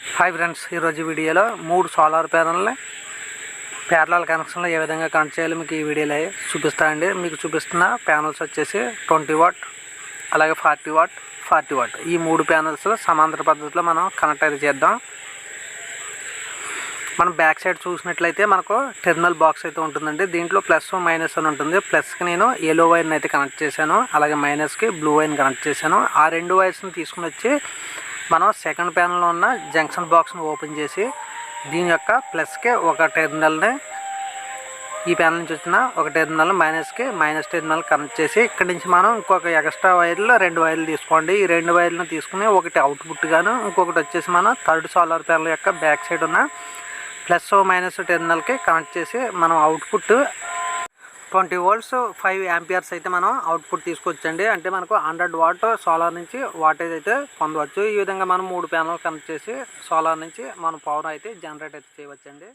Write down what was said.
Hi friends, ఈరోజు వీడియోలో 3 solar ప్యానెల్ని parallel కనెక్షన్లో ఏ విధంగా కనెక్ట్ చేయాలో మీకు ఈ వీడియోలో చూపిస్తానండి. మీకు చూపిస్తున్న ప్యానెల్స్ వచ్చేసి 20 వాట్, అలాగే 40 వాట్, 40 వాట్ ఈ 3 ప్యానెల్స్ సమాంతర పద్ధతిలో మనం కనెక్ట్ అయితే చేద్దాం. మనం బ్యాక్ సైడ్ చూసినట్లయితే మనకు టెర్మినల్ బాక్స్ అయితే ఉంటుందండి. దీంట్లో ప్లస్ మైనస్ అని ఉంటుంది. ప్లస్కి నేను ఎల్లో వైర్ని అయితే కనెక్ట్ చేశాను, అలాగే మైనస్కి బ్లూ వైర్ని కనెక్ట్ చేశాను. ఆ 2 వైర్స్ని తీసుకుని వచ్చి మనం సెకండ్ ప్యానెల్లో ఉన్న జంక్షన్ బాక్స్ని ఓపెన్ చేసి దీని యొక్క ప్లస్కి ఒక టెర్మినల్ని, ఈ ప్యానెల్ నుంచి వచ్చిన ఒక టెర్మినల్ మైనస్ టెర్మినల్ కనెక్ట్ చేసి ఇక్కడి నుంచి మనం ఇంకొక ఎక్స్ట్రా వైర్లు 2 వైర్లు తీసుకోండి. ఈ 2 వైర్లను తీసుకుని ఒకటి అవుట్పుట్ గాను, ఇంకొకటి వచ్చేసి మనం థర్డ్ సోలార్ ప్యానెల్ యొక్క బ్యాక్ సైడ్ ఉన్న ప్లస్ మైనస్ టెర్మినల్కి కనెక్ట్ చేసి మనం అవుట్పుట్ 20 వోల్ట్స్ 5 యాంపియర్స్ అయితే మనం అవుట్పుట్ తీసుకొచ్చండి. అంటే మనకు 100 వాట్ సోలార్ నుంచి వాటేజ్ అయితే పొందవచ్చు. ఈ విధంగా మనం 3 ప్యానెల్ కనెక్ట్ చేసి సోలార్ నుంచి మనం పవర్ అయితే జనరేట్ అయితే చేయవచ్చండి.